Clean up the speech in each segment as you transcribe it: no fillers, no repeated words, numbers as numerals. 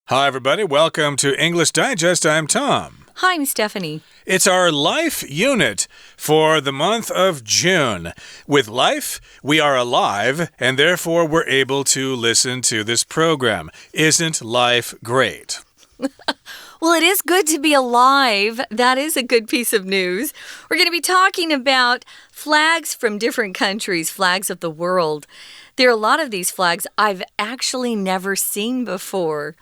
Hi, everybody. Welcome to English Digest. I'm Tom. Hi, I'm Stephanie. It's our life unit for the month of June. With life, we are alive, and therefore we're able to listen to this program. Isn't life great? Well, it is good to be alive. That is a good piece of news. We're going to be talking about flags from different countries, flags of the world. There are a lot of these flags I've actually never seen before.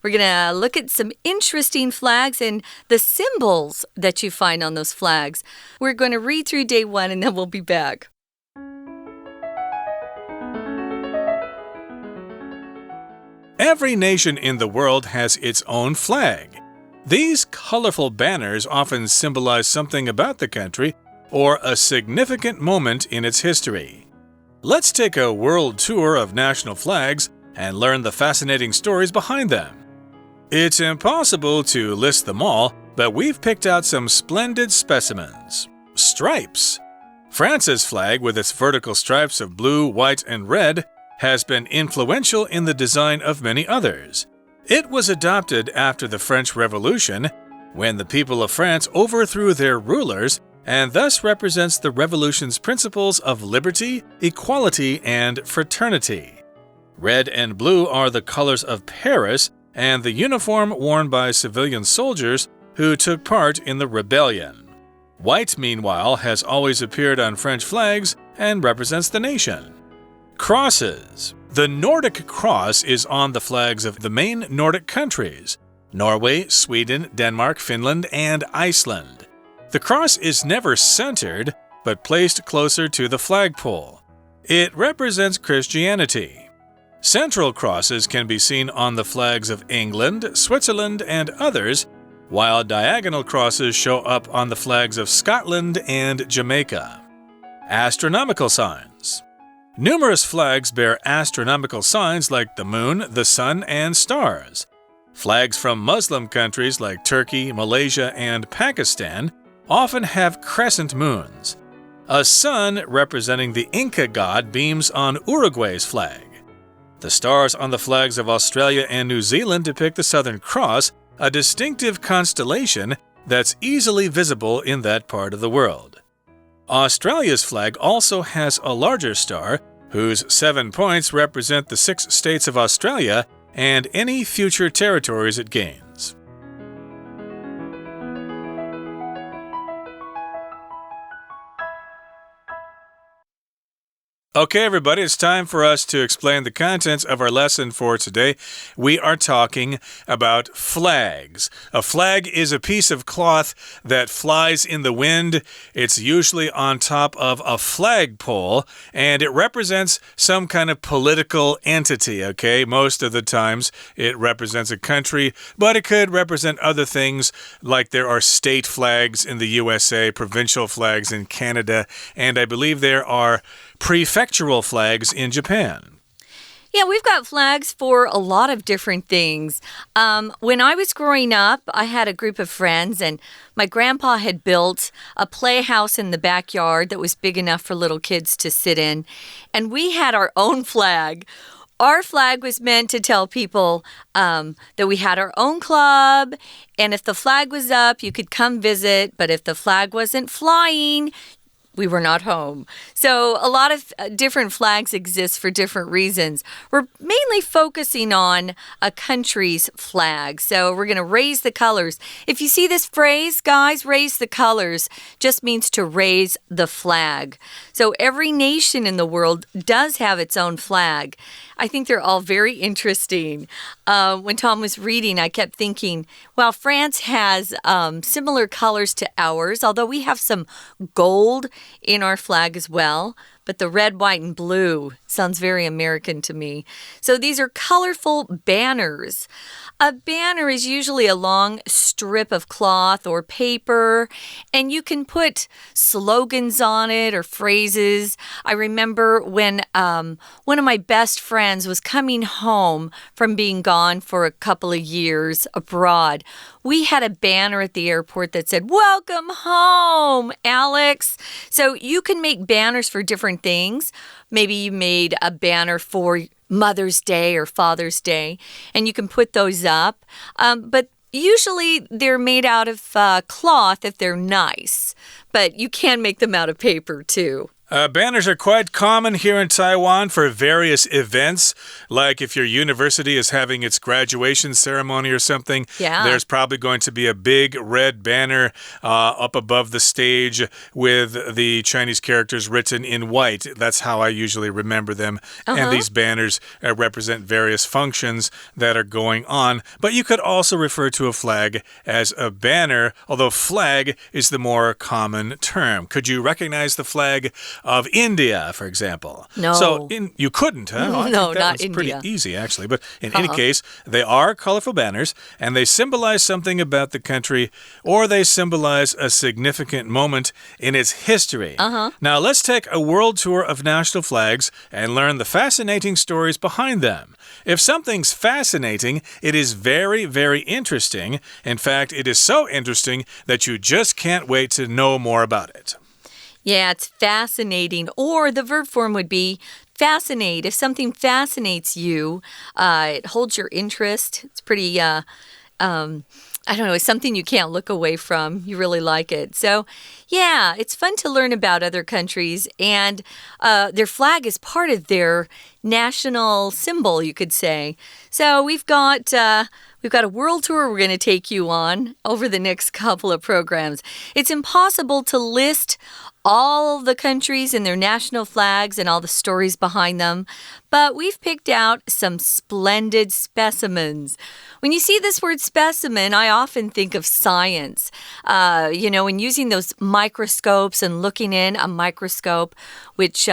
We're going to look at some interesting flags and the symbols that you find on those flags. We're going to read through day one and then we'll be back. Every nation in the world has its own flag. These colorful banners often symbolize something about the country or a significant moment in its history. Let's take a world tour of national flags and learn the fascinating stories behind them. It's impossible to list them all, but we've picked out some splendid specimens. Stripes. France's flag, with its vertical stripes of blue, white, and red, has been influential in the design of many others. It was adopted after the French Revolution, when the people of France overthrew their rulers, and thus represents the revolution's principles of liberty, equality, and fraternity. Red and blue are the colors of Paris and the uniform worn by civilian soldiers who took part in the rebellion. White, meanwhile, has always appeared on French flags and represents the nation. Crosses. The Nordic Cross is on the flags of the main Nordic countries: Norway, Sweden, Denmark, Finland, and Iceland. The cross is never centered, but placed closer to the flagpole. It represents Christianity. Central crosses can be seen on the flags of England, Switzerland, and others, while diagonal crosses show up on the flags of Scotland and Jamaica. Astronomical signs. Numerous flags bear astronomical signs like the moon, the sun, and stars. Flags from Muslim countries like Turkey, Malaysia, and Pakistan often have crescent moons. A sun representing the Inca god beams on Uruguay's flag. The stars on the flags of Australia and New Zealand depict the Southern Cross, a distinctive constellation that's easily visible in that part of the world. Australia's flag also has a larger star, whose 7 points represent the 6 states of Australia and any future territories it gains. Okay, everybody, it's time for us to explain the contents of our lesson for today. We are talking about flags. A flag is a piece of cloth that flies in the wind. It's usually on top of a flagpole, and it represents some kind of political entity, okay? Most of the times it represents a country, but it could represent other things, like there are state flags in the USA, provincial flags in Canada, and I believe there are prefectural flags in Japan. Yeah, we've got flags for a lot of different things. When I was growing up, I had a group of friends, and my grandpa had built a playhouse in the backyard that was big enough for little kids to sit in, and we had our own flag. Our flag was meant to tell people that we had our own club, and if the flag was up, you could come visit, but if the flag wasn't flying, we were not home. So a lot of different flags exist for different reasons. We're mainly focusing on a country's flag. So we're going to raise the colors. If you see this phrase, guys, raise the colors, just means to raise the flag. So every nation in the world does have its own flag. I think they're all very interesting. When Tom was reading, I kept thinking, well, France has similar colors to ours, although we have some gold in our flag as well. But the red, white, and blue sounds very American to me. So these are colorful banners. A banner is usually a long strip of cloth or paper, and you can put slogans on it or phrases. I remember when one of my best friends was coming home from being gone for a couple of years abroad. We had a banner at the airport that said, "Welcome home, Alex." So you can make banners for different things. Maybe you made a banner for Mother's Day or Father's Day, and you can put those up. But usually they're made out of cloth if they're nice, but you can make them out of paper too. Banners are quite common here in Taiwan for various events, like if your university is having its graduation ceremony or something. Yeah. There's probably going to be a big red banner up above the stage with the Chinese characters written in white. That's how I usually remember them. And these banners represent various functions that are going on. But you could also refer to a flag as a banner, although flag is the more common term. Could you recognize the flag of India, for example? No. So you couldn't, huh? No, I think that not was India. pretty easy, actually. But in any case, they are colorful banners, and they symbolize something about the country, or they symbolize a significant moment in its history. Now, let's take a world tour of national flags and learn the fascinating stories behind them. If something's fascinating, it is very, very interesting. In fact, it is so interesting that you just can't wait to know more about it. Yeah, it's fascinating. Or the verb form would be fascinate. If something fascinates you, it holds your interest. It's pretty, I don't know, it's something you can't look away from. You really like it. So, yeah, it's fun to learn about other countries. And their flag is part of their national symbol, you could say. So we've got a world tour we're going to take you on over the next couple of programs. It's impossible to list all the countries and their national flags and all the stories behind them, but we've picked out some splendid specimens. When you see this word specimen, I often think of science. When using those microscopes and looking in a microscope, which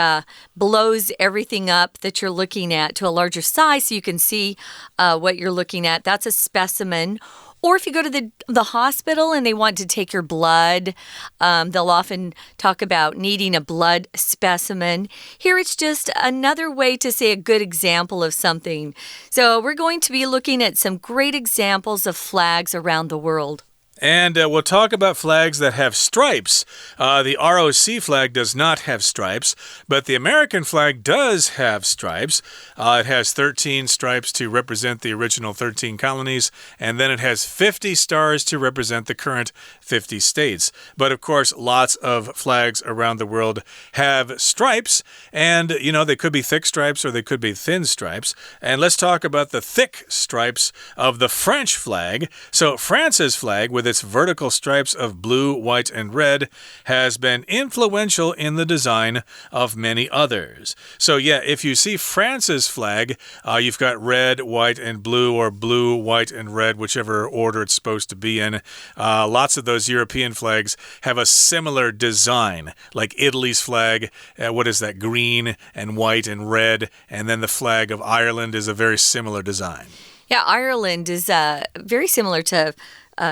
blows everything up that you're looking at to a larger size so you can see what you're looking at. That's a specimen. Or if you go to the hospital and they want to take your blood, they'll often talk about needing a blood specimen. Here it's just another way to say a good example of something. So we're going to be looking at some great examples of flags around the world. And we'll talk about flags that have stripes. The ROC flag does not have stripes, but the American flag does have stripes. It has 13 stripes to represent the original 13 colonies, and then it has 50 stars to represent the current 50 states. But of course, lots of flags around the world have stripes, and they could be thick stripes or they could be thin stripes. And let's talk about the thick stripes of the French flag. So France's flag, with its vertical stripes of blue, white, and red, has been influential in the design of many others. So yeah, if you see France's flag, you've got red, white, and blue, or blue, white, and red, whichever order it's supposed to be in. Lots of those European flags have a similar design, like Italy's flag, what is that, green and white and red, and then the flag of Ireland is a very similar design. Yeah, Ireland is very similar to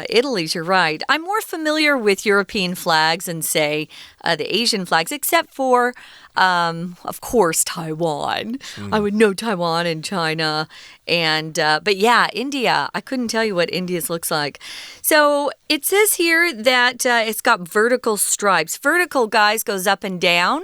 Italy's, you're right. I'm more familiar with European flags and, say, the Asian flags, except for, of course, Taiwan. I would know Taiwan and China. But yeah, India. I couldn't tell you what India's looks like. So it says here that it's got vertical stripes. Vertical, guys, goes up and down.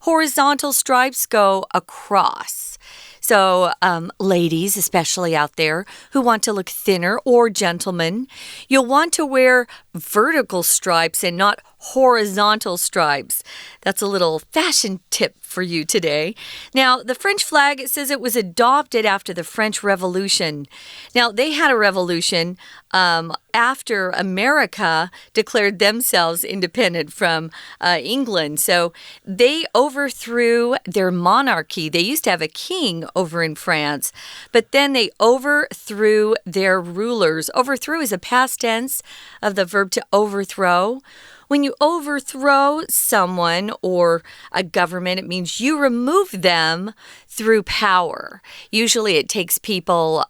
Horizontal stripes go across. So, ladies, especially out there, who want to look thinner, or gentlemen, you'll want to wear vertical stripes and not horizontal stripes. That's a little fashion tip for you today. Now, the French flag, it says it was adopted after the French Revolution. Now, they had a revolution after America declared themselves independent from England. So they overthrew their monarchy. They used to have a king over in France, but then they overthrew their rulers. Overthrew is a past tense of the verb to overthrow. When you overthrow someone or a government, it means you remove them through power. Usually it takes people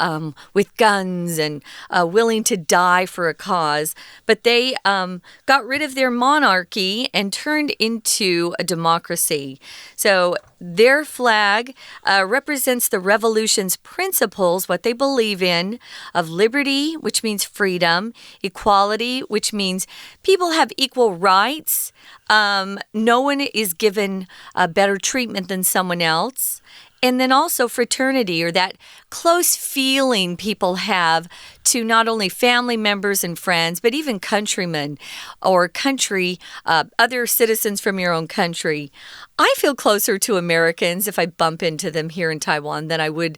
with guns and willing to die for a cause, but they got rid of their monarchy and turned into a democracy. So their flag represents the revolution's principles, what they believe in, of liberty, which means freedom, equality, which means people have equal rights. No one is given better treatment than someone else. And then also fraternity, or that close feeling people have to not only family members and friends, but even countrymen or other citizens from your own country. I feel closer to Americans if I bump into them here in Taiwan than I would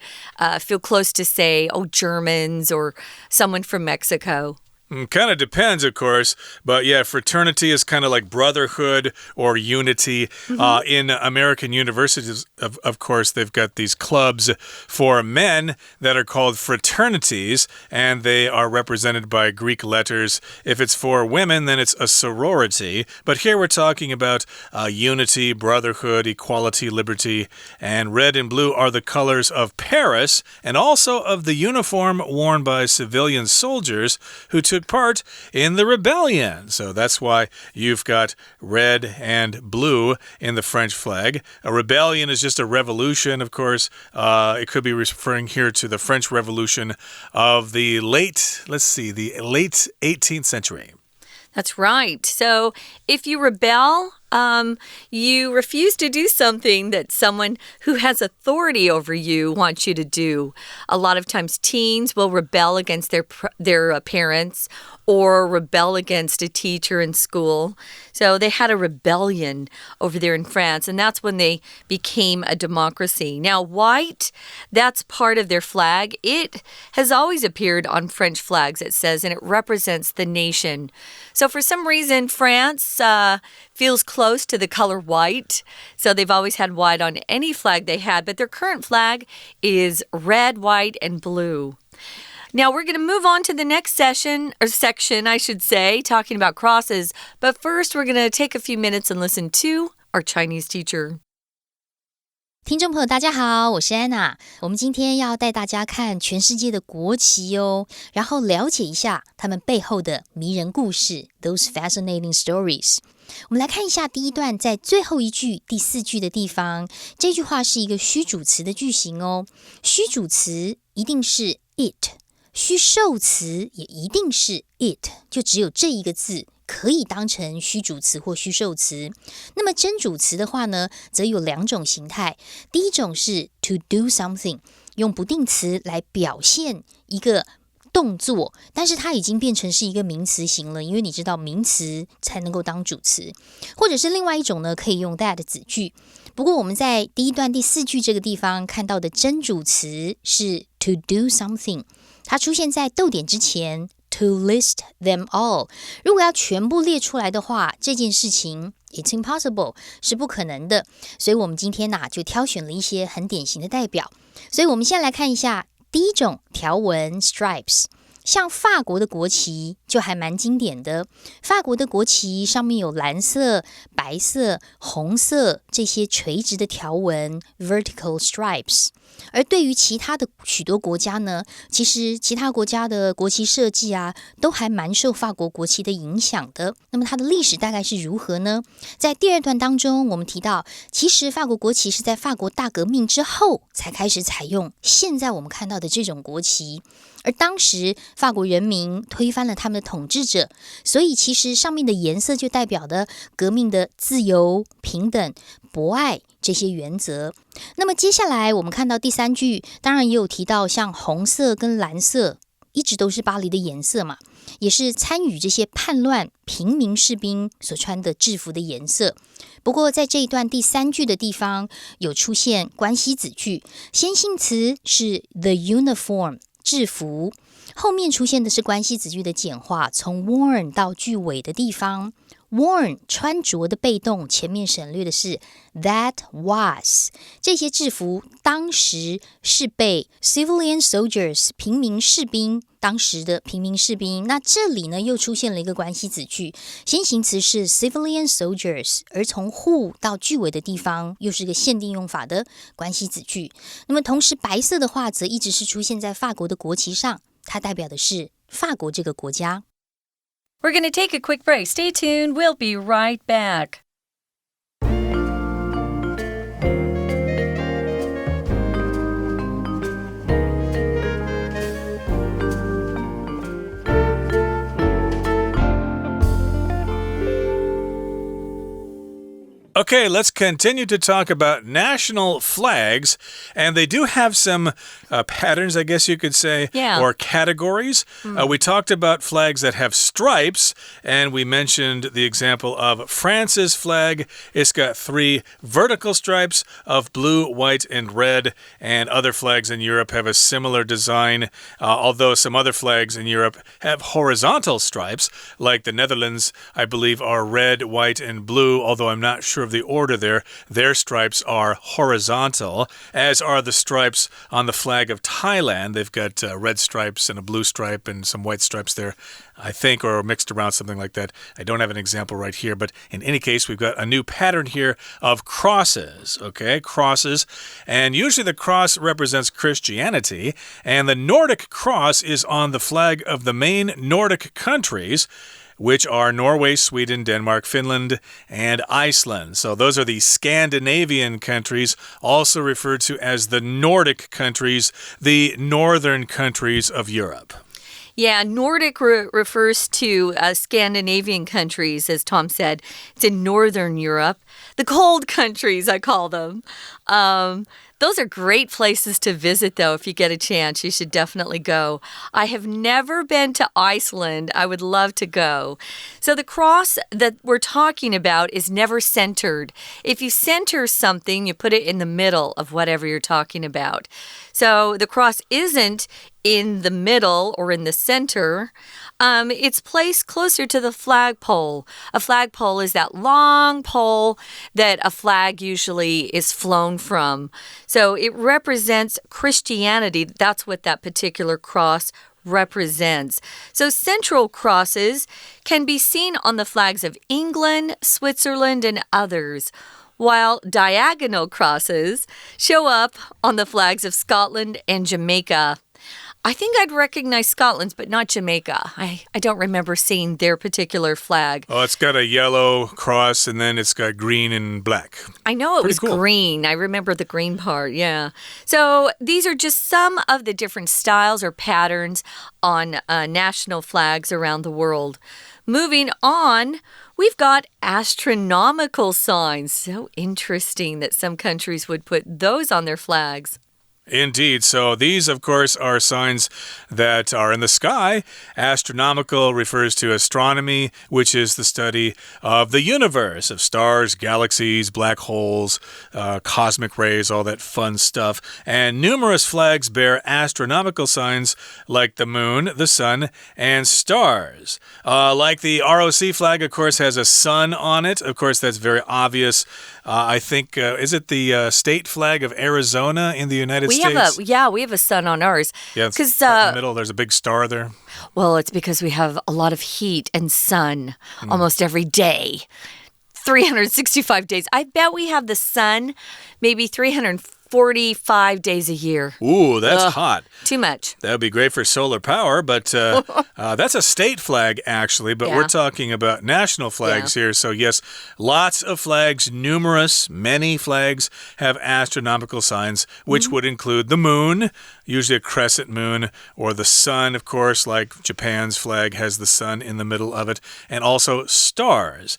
feel close to, say, Germans or someone from Mexico. Kind of depends, of course, but yeah, fraternity is kind of like brotherhood or unity. In American universities, of course, they've got these clubs for men that are called fraternities, and they are represented by Greek letters. If it's for women, then it's a sorority. But here we're talking about unity, brotherhood, equality, liberty, and red and blue are the colors of Paris and also of the uniform worn by civilian soldiers who took part in the rebellion. So that's why you've got red and blue in the French flag. A rebellion is just a revolution, of course. It could be referring here to the French Revolution of the late 18th century. That's right. So if you rebel, you refuse to do something that someone who has authority over you wants you to do. A lot of times teens will rebel against their parents or rebel against a teacher in school. So they had a rebellion over there in France, and that's when they became a democracy. Now, white, that's part of their flag. It has always appeared on French flags, it says, and it represents the nation. So for some reason, France feels close to the color white. So they've always had white on any flag they had, but their current flag is red, white, and blue. Now we're going to move on to the next section, I should say, talking about crosses. But first, we're going to take a few minutes and listen to our Chinese teacher. 听众朋友大家好，我是安娜。我们今天要带大家看全世界的国旗哦，然后了解一下他们背后的迷人故事 Those fascinating stories。我们来看一下第一段，在最后一句第4句的地方，这句话是一个虚主词的句型哦。虚主词一定是 it， 虚受词也一定是 it， 就只有这一个字可以当成虚主词或虚受词。那么真主词的话呢，则有2种形态。第一种是 to do something， 用不定词来表现一个动作，但是它已经变成是一个名词型了，因为你知道名词才能够当主词。或者是另外一种呢，可以用 that 子句。不过我们在第一段第4句这个地方看到的真主词是 to do something， 它出现在逗点之前，to list them all。 如果要全部列出来的话，这件事情 it's impossible， 是不可能的。所以我们今天就挑选了一些很典型的代表。所以我们先来看一下第一种条纹 stripes。 像法国的国旗就还蛮经典的，法国的国旗上面有蓝色、白色、红色这些垂直的条纹 vertical stripes。 而对于其他的许多国家呢，其实其他国家的国旗设计都还蛮受法国国旗的影响的。那么它的历史大概是如何呢？在第2段当中我们提到，其实法国国旗是在法国大革命之后才开始采用现在我们看到的这种国旗，而当时法国人民推翻了他们的统治者，所以其实上面的颜色就代表的革命的自由、平等、博爱这些原则。那么接下来我们看到第3句，当然也有提到像红色跟蓝色一直都是巴黎的颜色嘛，也是参与这些叛乱平民士兵所穿的制服的颜色。不过在这一段第3句的地方有出现关系子句，先行词是 the uniform 制服，后面出现的是关系子句的简化，从 worn 到句尾的地方，worn 穿着的被动，前面省略的是 that was。 这些制服当时是被 civilian soldiers 平民士兵，当时的平民士兵。那这里呢又出现了一个关系子句，先行词是 civilian soldiers， 而从 who 到句尾的地方又是个限定用法的关系子句。那么同时白色的话则一直是出现在法国的国旗上，它代表的是法国这个国家。We're going to take a quick break. Stay tuned. We'll be right back. A Okay, let's continue to talk about national flags. And they do have some patterns, I guess you could say, or categories. We talked about flags that have stripes, and we mentioned the example of France's flag. It's got 3 vertical stripes of blue, white, and red, and other flags in Europe have a similar design, although some other flags in Europe have horizontal stripes, like the Netherlands, I believe, are red, white, and blue, although I'm not sure of the order there. Their stripes are horizontal, as are the stripes on the flag of Thailand. They've got red stripes and a blue stripe and some white stripes there, I think, or mixed around, something like that. I don't have an example right here, but in any case, we've got a new pattern here of crosses, okay? Crosses. And usually the cross represents Christianity, and the Nordic Cross is on the flag of the main Nordic countries, which are Norway, Sweden, Denmark, Finland, and Iceland. So those are the Scandinavian countries, also referred to as the Nordic countries, the northern countries of Europe. Yeah, Nordic refers to Scandinavian countries, as Tom said. It's in Northern Europe. The cold countries, I call them. Those are great places to visit, though. If you get a chance, you should definitely go. I have never been to Iceland. I would love to go. So the cross that we're talking about is never centered. If you center something, you put it in the middle of whatever you're talking about. So the cross isn't in the middle or in the center. It's placed closer to the flagpole. A flagpole is that long pole that a flag usually is flown from. So it represents Christianity. That's what that particular cross represents. So central crosses can be seen on the flags of England, Switzerland, and others, while diagonal crosses show up on the flags of Scotland and Jamaica. I think I'd recognize Scotland's, but not Jamaica. I don't remember seeing their particular flag. Oh, it's got a yellow cross, and then it's got green and black. I know it was green. I remember the green part, yeah. So these are just some of the different styles or patterns on national flags around the world. Moving on, we've got astronomical signs. So interesting that some countries would put those on their flags. Indeed. So these, of course, are signs that are in the sky. Astronomical refers to astronomy, which is the study of the universe, of stars, galaxies, black holes, cosmic rays, all that fun stuff. And numerous flags bear astronomical signs like the moon, the sun, and stars. Like the ROC flag, of course, has a sun on it. Of course, that's very obvious. I think, is it the state flag of Arizona in the United States? We have a sun on ours. Yeah, it's right in the middle. There's a big star there. Well, it's because we have a lot of heat and sun almost every day. 365 days. I bet we have the sun maybe 345 days a year. Ooh, that's hot. Too much. That would be great for solar power, but that's a state flag, actually. But we're talking about national flags here. So, yes, lots of flags, numerous, many flags have astronomical signs, which would include the moon, usually a crescent moon, or the sun, of course, like Japan's flag has the sun in the middle of it, and also stars,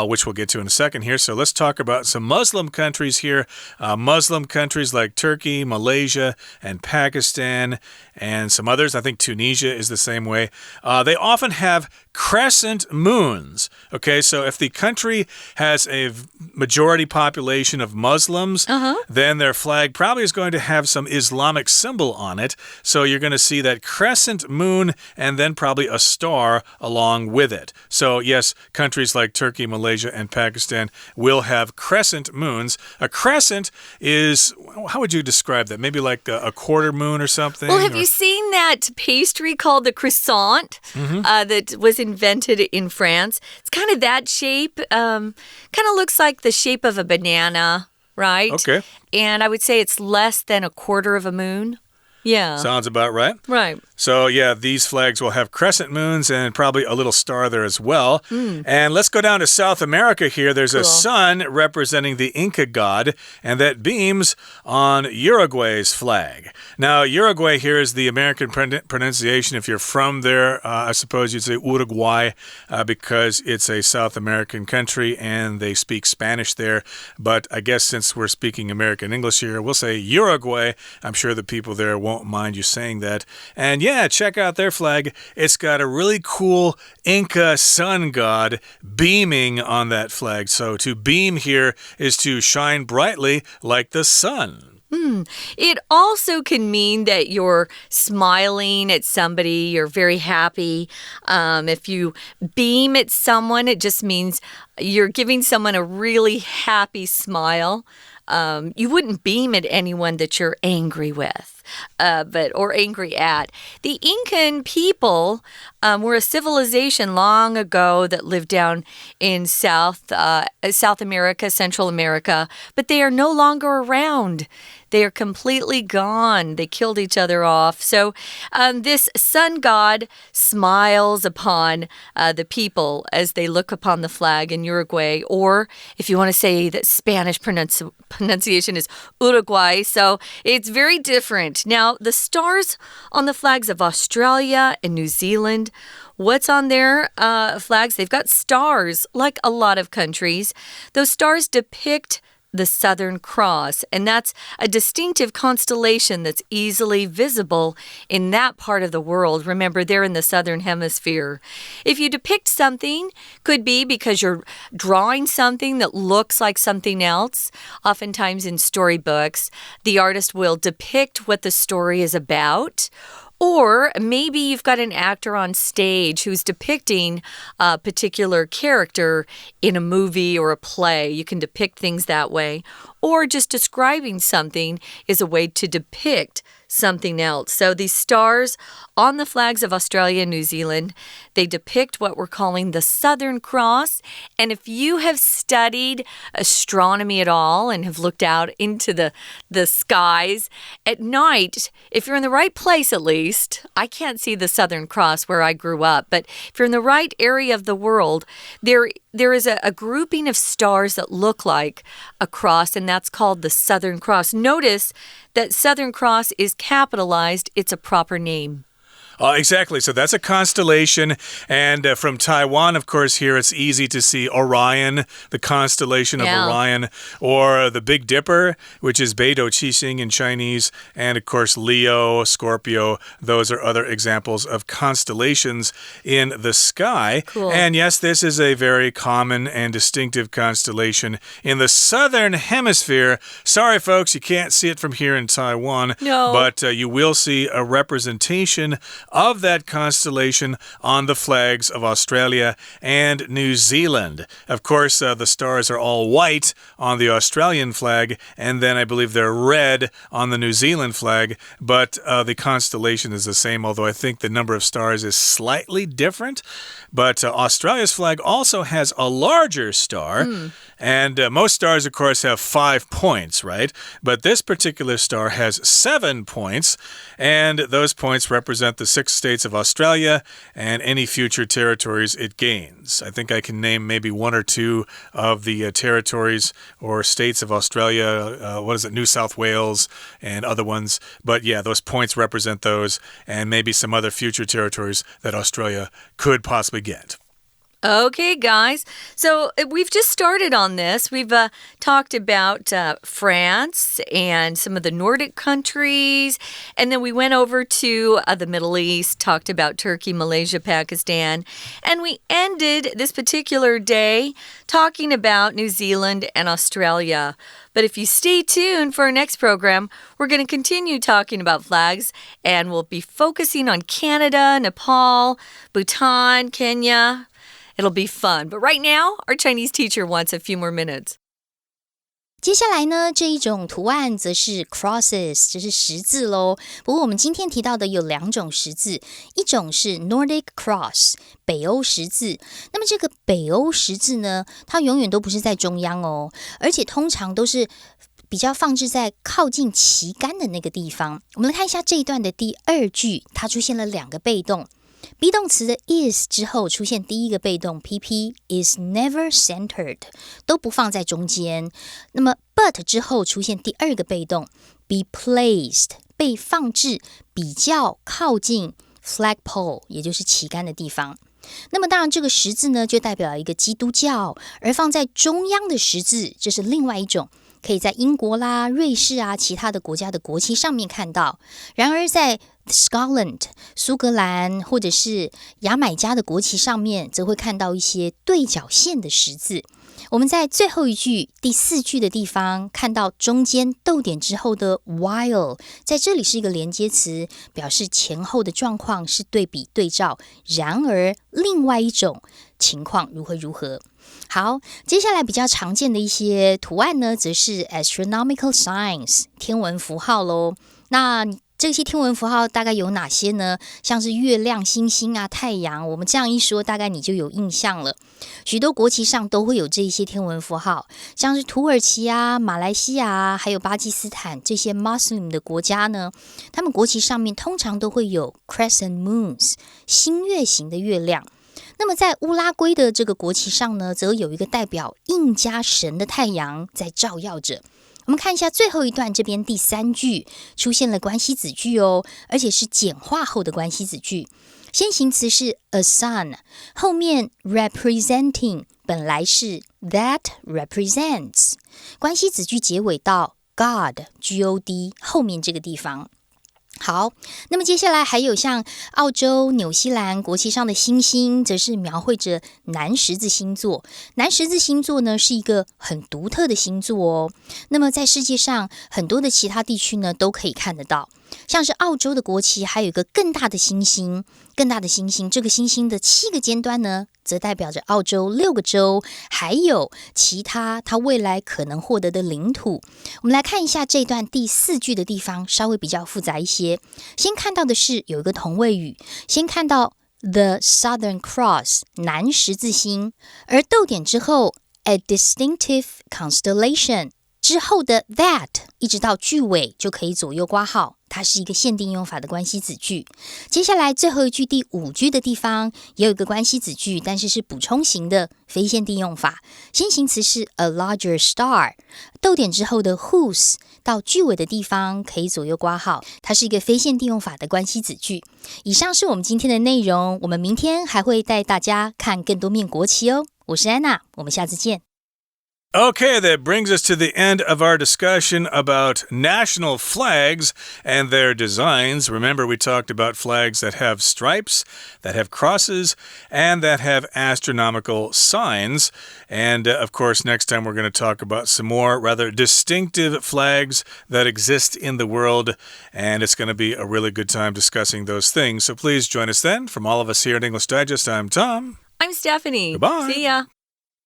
which we'll get to in a second here. So let's talk about some Muslim countries here. Muslim countries like Turkey, Malaysia, and Pakistan, and some others. I think Tunisia is the same way. They often have crescent moons. Okay, so if the country has a majority population of Muslims, then their flag probably is going to have some Islamic symbol on it. So you're going to see that crescent moon and then probably a star along with it. So yes, countries like Turkey, Malaysia, and Pakistan will have crescent moons. A crescent is, how would you describe that? Maybe like a quarter moon or something? Well, have you seen that pastry called the croissant that was invented in France? It's kind of that shape. Kind of looks like the shape of a banana, right? Okay. And I would say it's less than a quarter of a moon. Yeah. Sounds about right. Right. So, yeah, these flags will have crescent moons and probably a little star there as well. And let's go down to South America here. There's a sun representing the Inca god, and that beams on Uruguay's flag. Now, Uruguay here is the American pronunciation. If you're from there, I suppose you'd say Uruguay because it's a South American country and they speak Spanish there. But I guess since we're speaking American English here, we'll say Uruguay. I'm sure the people there won't mind you saying that. And yeah, check out their flag. It's got a really cool Inca sun god beaming on that flag. So to beam here is to shine brightly like the sun. It also can mean that you're smiling at somebody, you're very happy. If you beam at someone, it just means you're giving someone a really happy smile. You wouldn't beam at anyone that you're angry with. Or angry at. The Incan people were a civilization long ago that lived down in South America, Central America, but they are no longer around. They are completely gone. They killed each other off. So this sun god smiles upon the people as they look upon the flag in Uruguay, or if you want to say that Spanish pronunciation is Uruguay, so it's very different. Now, the stars on the flags of Australia and New Zealand, what's on their flags? They've got stars, like a lot of countries. Those stars depict the Southern Cross, and that's a distinctive constellation that's easily visible in that part of the world. Remember, they're in the Southern Hemisphere. If you depict something, could be because you're drawing something that looks like something else. Oftentimes in storybooks, the artist will depict what the story is about. Or maybe you've got an actor on stage who's depicting a particular character in a movie or a play. You can depict things that way. Or just describing something is a way to depict something else. So these stars on the flags of Australia and New Zealand, they depict what we're calling the Southern Cross. And if you have studied astronomy at all and have looked out into the skies at night, if you're in the right place at least, I can't see the Southern Cross where I grew up, but if you're in the right area of the world, there is a grouping of stars that look like a cross, and that's called the Southern Cross. Notice that Southern Cross is capitalized. It's a proper name. Exactly. So that's a constellation. And from Taiwan, of course, here it's easy to see Orion, the constellation of Orion, or the Big Dipper, which is Beidou Qixing in Chinese. And, of course, Leo, Scorpio. Those are other examples of constellations in the sky. Cool. And, yes, this is a very common and distinctive constellation in the Southern Hemisphere. Sorry, folks, you can't see it from here in Taiwan. No. But you will see a representation of that constellation on the flags of Australia and New Zealand. Of course, the stars are all white on the Australian flag, and then I believe they're red on the New Zealand flag, but the constellation is the same, although I think the number of stars is slightly different. But Australia's flag also has a larger star, and most stars, of course, have 5 points, right? But this particular star has 7 points, and those points represent the 6 states of Australia and any future territories it gains. I think I can name maybe 1 or 2 of the territories or states of Australia. New South Wales and other ones. But yeah, those points represent those and maybe some other future territories that Australia could possibly get. Okay, guys. So we've just started on this. We've talked about France and some of the Nordic countries. And then we went over to the Middle East, talked about Turkey, Malaysia, Pakistan. And we ended this particular day talking about New Zealand and Australia. But if you stay tuned for our next program, we're going to continue talking about flags. And we'll be focusing on Canada, Nepal, Bhutan, Kenya. It'll be fun. But right now, our Chinese teacher wants a few more minutes. 接下来呢，这一种图案则是 crosses， 这是十字咯。不过我们今天提到的有2种十字，一种是 Nordic Cross， 北欧十字。那么这个北欧十字呢，它永远都不是在中央哦，而且通常都是比比较放置在靠近旗杆的那个地方。我们来看一下这一段的第二句，它出现了2个被动。be 动词的 is 之后出现第一个被动 PP is never centered， 都不放在中间。那么 but 之后出现第二个被动 be placed， 被放置比较靠近 flagpole， 也就是旗杆的地方。那么当然这个十字呢就代表一个基督教，而放在中央的十字这是另外一种，可以在英国啦、瑞士啊其他的国家的国旗上面看到。然而在Scotland 苏格兰或者是牙买加的国旗上面则会看到一些对角线的十字。我们在最后一句第4句的地方看到中间逗点之后的 while， 在这里是一个连接词，表示前后的状况是对比对照，然而另外一种情况如何。好，接下来比较常见的一些图案呢，则是 Astronomical Signs 天文符号咯。那这些天文符号大概有哪些呢？像是月亮、星星啊、太阳，我们这样一说，大概你就有印象了。许多国旗上都会有这些天文符号，像是土耳其啊、马来西亚啊，还有巴基斯坦这些 Muslim 的国家呢，他们国旗上面通常都会有 crescent moons 新月形的月亮。那么在乌拉圭的这个国旗上呢，则有一个代表印加神的太阳在照耀着。我们看一下最后一段，这边第3句出现了关系子句哦，而且是简化后的关系子句。先行词是 a sun， 后面 representing 本来是 that represents， 关系子句结尾到 God God 后面这个地方。好，那么接下来还有像澳洲、纽西兰国旗上的星星，则是描绘着南十字星座。南十字星座呢是一个很独特的星座哦。那么在世界上很多的其他地区呢都可以看得到，像是澳洲的国旗还有一个更大的星星，这个星星的7个尖端呢，则代表着澳洲6个州，还有其他它未来可能获得的领土。我们来看一下这段第4句的地方，稍微比较复杂一些。先看到的是有一个同位语，先看到 the Southern Cross 南十字星，而逗点之后 a distinctive constellation 之后的 that 一直到句尾就可以左右括号，它是一个限定用法的关系子句。接下来最后一句第5句的地方也有一个关系子句，但是是补充型的非限定用法。先行词是 a larger star， 逗点之后的 whose 到句尾的地方可以左右括号，它是一个非限定用法的关系子句。以上是我们今天的内容，我们明天还会带大家看更多面国旗哦。我是安娜，我们下次见。Okay, that brings us to the end of our discussion about national flags and their designs. Remember, we talked about flags that have stripes, that have crosses, and that have astronomical signs. And, of course, next time we're going to talk about some more rather distinctive flags that exist in the world. And it's going to be a really good time discussing those things. So please join us then. From all of us here at English Digest, I'm Tom. I'm Stephanie. Goodbye. See ya.